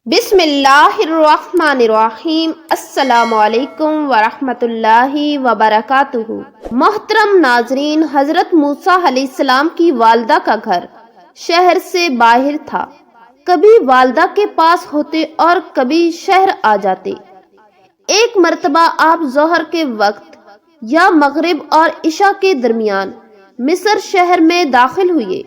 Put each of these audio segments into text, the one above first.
बिस्मिल्लाहिर्रहमानिर्रहीम। अस्सलामु अलैकुम वरहमतुल्लाहि वबरकातुहू। मोहतरम नाजरीन, हजरत मूसा अलैहिस्सलाम की वालदा का घर शहर से बाहर था। कभी वालदा के पास होते और कभी शहर आ जाते। एक मर्तबा आप जोहर के वक्त या मगरिब और इशा के दरमियान मिस्र शहर में दाखिल हुए।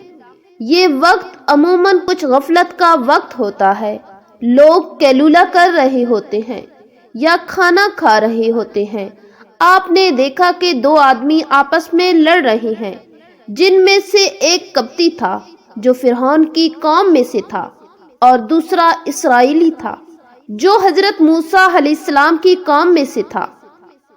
ये वक्त अमूमन कुछ गफलत का वक्त होता है। लोग कैलूला कर रहे होते हैं या खाना खा रहे होते हैं। आपने देखा कि दो आदमी आपस में लड़ रहे हैं, जिनमें से एक कप्ती था जो फिरौन की कौम में से था और दूसरा इसराइली था जो हजरत मूसा अलैहिस्सलाम की कौम में से था।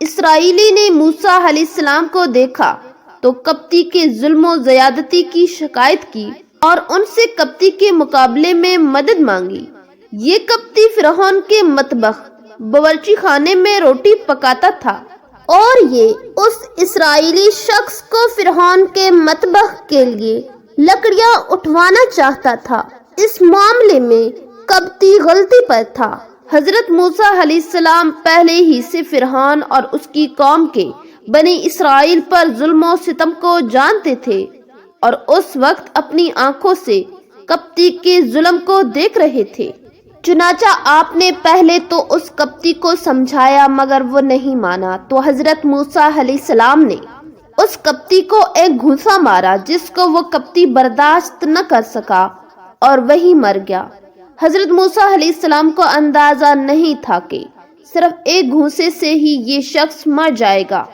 इसराइली ने मूसा अलैहिस्सलाम को देखा तो कप्ती के जुल्म ज़यादती की शिकायत की और उनसे कप्ती के मुकाबले में मदद मांगी। ये कप्ती फिरौन के मतबख बावर्ची खाने में रोटी पकाता था और ये उस इसराइली शख्स को फिरौन के मतबख के लिए लकड़ियां उठवाना चाहता था। इस मामले में कप्ती गलती पर था। हजरत मूसा अलैहिस्सलाम पहले ही से फिरौन और उसकी कौम के बनी इसराइल पर जुल्म सितम को जानते थे और उस वक्त अपनी आंखों से कप्ती के जुल्म को देख रहे थे। चुनाचा आपने पहले तो उस कप्ती को समझाया मगर वो नहीं माना, तो हजरत मूसा अलैहिस्सलाम ने उस कप्ती को एक घूंसा मारा जिसको वो कप्ती बर्दाश्त न कर सका और वही मर गया। हजरत मूसा अलैहिस्सलाम को अंदाजा नहीं था कि सिर्फ एक घूंसे से ही ये शख्स मर जाएगा।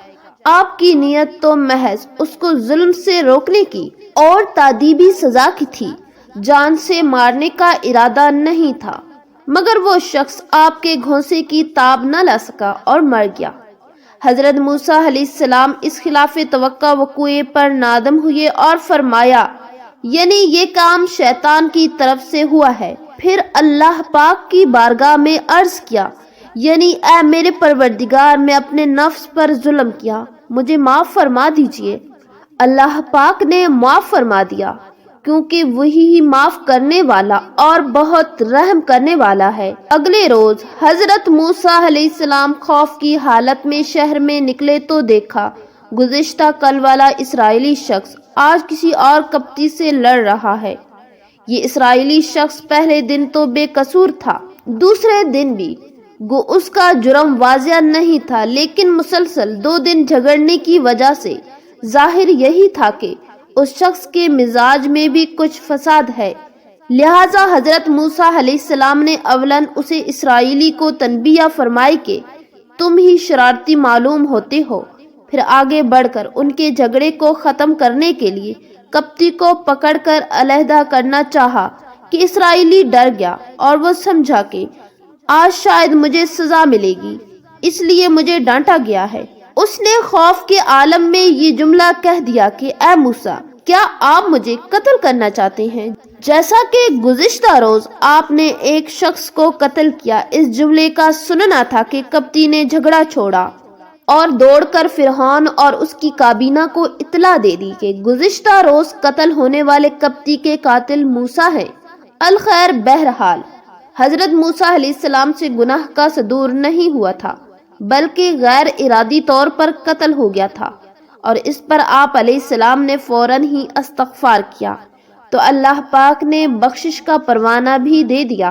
आपकी नीयत तो महज उसको जुल्म से रोकने की और तादीबी सजा की थी, जान से मारने का इरादा नहीं था। मगर वो शख्स आपके घोंसे की ताब न ला सका और मर गया। हजरत मूसा अलैहिस्सलाम इस खिलाफ तवक्का वक़ूए पर नादम हुए और फरमाया, यानी ये काम शैतान की तरफ से हुआ है। फिर अल्लाह पाक की बारगाह में अर्ज किया, यानी ऐ मेरे परवरदिगार, मैं अपने नफ्स पर जुल्म किया, मुझे माफ फरमा दीजिए। अल्लाह पाक ने माफ फरमा दिया क्योंकि वही ही माफ करने वाला और बहुत रहम करने वाला है। अगले रोज हजरत मूसा अलैहिस्सलाम खौफ की हालत में शहर में निकले तो देखा गुज़िश्ता कल वाला इसराइली शख्स आज किसी और कप्ती से लड़ रहा है। ये इसराइली शख्स पहले दिन तो बेकसूर था, दूसरे दिन भी उसका जुर्म वाजिया नहीं था, लेकिन मुसलसल 2 दिन झगड़ने की वजह से जाहिर यही था कि उस शख्स के मिजाज में भी कुछ फसाद है। लिहाजा हजरत मूसा अलैहिस्सलाम ने अवलन उसे इसराइली को तनबिया फरमाई कि तुम ही शरारती मालूम होते हो। फिर आगे बढ़कर उनके झगड़े को खत्म करने के लिए कप्ती को पकड़कर अलहदा करना चाहा कि इसराइली डर गया और वो समझा कि आज शायद मुझे सजा मिलेगी, इसलिए मुझे डांटा गया है। उसने खौफ के आलम में ये जुमला कह दिया कि ऐ मूसा, क्या आप मुझे कत्ल करना चाहते हैं जैसा कि गुज़िश्ता रोज आपने एक शख्स को कत्ल किया। इस जुमले का सुनना था कि कप्ती ने झगड़ा छोड़ा और दौड़कर फिरौन और उसकी काबीना को इत्तला दे दी कि गुज़िश्ता रोज कत्ल होने वाले कप्ती के कातिल मूसा है। अल खैर, बहरहाल हजरत मूसा अलैहिस्सलाम से गुनाह का सदूर नहीं हुआ था, बल्कि गैर इरादी तौर पर कत्ल हो गया था और इस पर आप अलैहिस्सलाम ने फौरन ही इस्तग़फ़ार किया तो अल्लाह पाक ने बख्शिश का परवाना भी दे दिया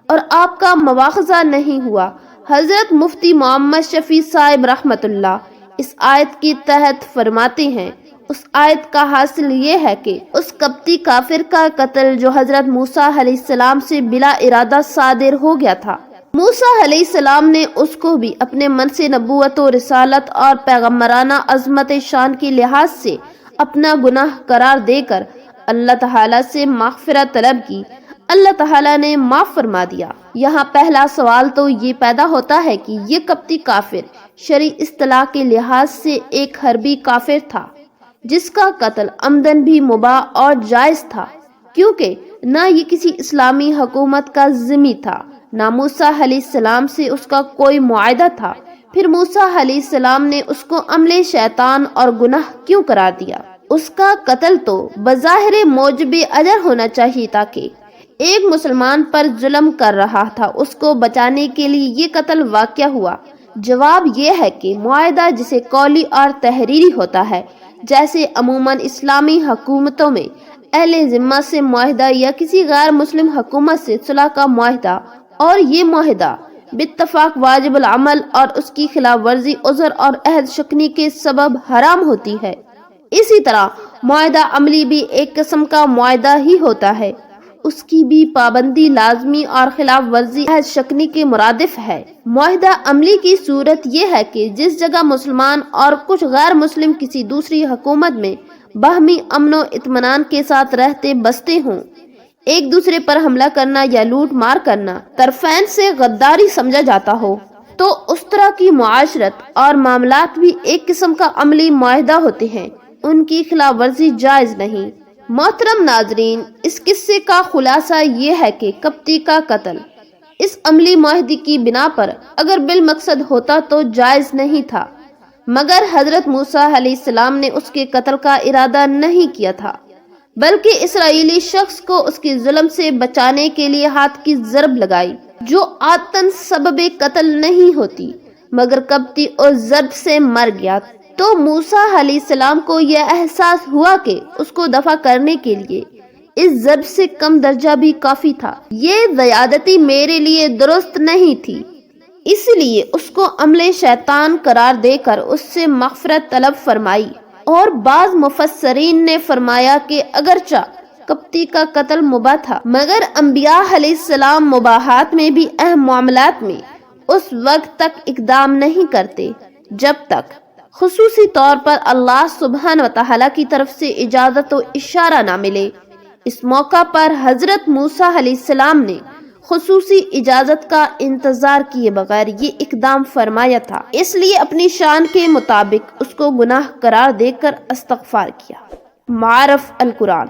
और आपका मवाख़ज़ा नहीं हुआ। हजरत मुफ्ती मोहम्मद शफी साहिब रहमतुल्लाह इस आयत के तहत फरमाते हैं, उस आयत का हासिल ये है कि उस कप्ती काफिर का कत्ल जो हजरत मूसा अलैहिस्सलाम से बिला इरादा सादिर हो गया था, मूसा अलैहिस्सलाम ने उसको भी अपने मन से नबूवत और रिसालत और पैगम्बराना अज़मत शान के लिहाज से अपना गुनाह करार देकर अल्लाह ताला से माग़फ़िरत तलब की। अल्लाह ताला ने माफ़ फरमा दिया। यहाँ पहला सवाल तो ये पैदा होता है कि ये कप्ती काफिर शरई इस्तिलाह के लिहाज से एक हरबी काफिर था जिसका कत्ल अमदन भी मुबाह और जायज़ था, क्योंकि न ये किसी इस्लामी हुकूमत का ज़िम्मी था, ना मूसा अलैहिस्सलाम से उसका कोई मुआहदा था। फिर मूसा अलैहिस्सलाम ने उसको अमले शैतान और गुनाह क्यों करार दिया? उसका कत्ल तो बज़ाहिर मौजब अजर होना चाहिए ताकि ایک مسلمان پر ظلم کر رہا تھا، اس کو بچانے کے لیے یہ قتل واقع ہوا؟ جواب یہ ہے کہ معاہدہ جسے قولی اور تحریری ہوتا ہے، جیسے عموماً اسلامی حکومتوں میں اہل ذمہ سے معاہدہ یا کسی غیر مسلم حکومت سے صلح کا معاہدہ، اور یہ معاہدہ باتفاق واجب العمل اور اس کی خلاف ورزی عذر اور عہد شکنی کے سبب حرام ہوتی ہے۔ اسی طرح معاہدہ عملی بھی ایک قسم کا معاہدہ ہی ہوتا ہے، اس کی بھی پابندی لازمی اور خلاف ورزی عہد شکنی کے مرادف ہے۔ معاہدہ عملی کی صورت یہ ہے کہ جس جگہ مسلمان اور کچھ غیر مسلم کسی دوسری حکومت میں باہمی امن و اطمینان کے ساتھ رہتے بستے ہوں، ایک دوسرے پر حملہ کرنا یا لوٹ مار کرنا طرفین سے غداری سمجھا جاتا ہو، تو اس طرح کی معاشرت اور معاملات بھی ایک قسم کا عملی معاہدہ ہوتے ہیں، ان کی خلاف ورزی جائز نہیں۔ محترم ناظرین، اس قصے کا خلاصہ یہ ہے کہ قبطی کا قتل اس عملی معاہدے کی بنا پر اگر بالمقصد ہوتا تو جائز نہیں تھا، مگر حضرت موسیٰ علیہ السلام نے اس کے قتل کا ارادہ نہیں کیا تھا، بلکہ اسرائیلی شخص کو اس کے ظلم سے بچانے کے لیے ہاتھ کی ضرب لگائی، جو عادتاً سبب قتل نہیں ہوتی، مگر قبطی اس ضرب سے مر گیا۔ تو موسیٰ علیہ السلام کو یہ احساس ہوا کہ اس کو دفع کرنے کے لیے اس ضرب سے کم درجہ بھی کافی تھا، یہ زیادتی میرے لیے درست نہیں تھی، اس لیے اس کو عمل شیطان قرار دے کر اس سے مغفرت طلب فرمائی۔ اور بعض مفسرین نے فرمایا کہ اگرچہ قبطی کا قتل مباح تھا، مگر انبیاء علیہ السلام مباحات میں بھی اہم معاملات میں اس وقت تک اقدام نہیں کرتے جب تک خصوصی طور پر اللہ سبحانہ و تعالیٰ کی طرف سے اجازت و اشارہ نہ ملے۔ اس موقع پر حضرت موسیٰ علیہ السلام نے خصوصی اجازت کا انتظار کیے بغیر یہ اقدام فرمایا تھا، اس لیے اپنی شان کے مطابق اس کو گناہ قرار دے کر استغفار کیا۔ معارف القرآن۔